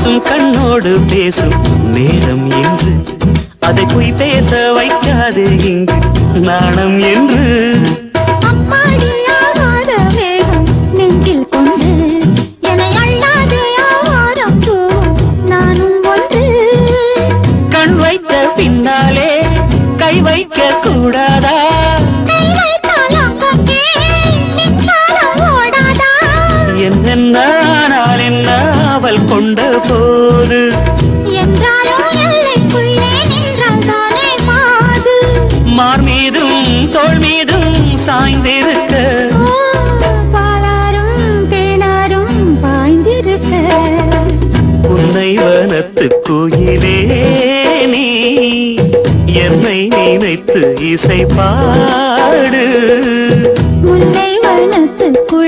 கூசும் கண்ணோடு பேசும் நேரம் என்று அதை பொய் பேச வைக்காது இங்கு நாணம் என்று அம்மாடியாகாத வேகம் நெஞ்சில் கொண்டு என்னை அள்ளாதே ஆவாரம் பூ நானும் ஒன்று கண் வைத்த பின்னாலே கை வைக்க கூடாதா கை வைத்தால் அங்கே மின்சாரம் ஓடாதா என்னென்ன நான் என்ன அவள் கொண்ட போது என்றாலும் எல்லைக்குள்ளே நின்றால் தானே மாது மார் மீதும் தோள் மீதும் சாய்ந்திருக்க பாலாரும் தேனாரும் பாய்ந்திருக்க உன்னை வனத்து கோயிலே நீ என்னை நினைத்து இசை பாடு முல்லை வனத்து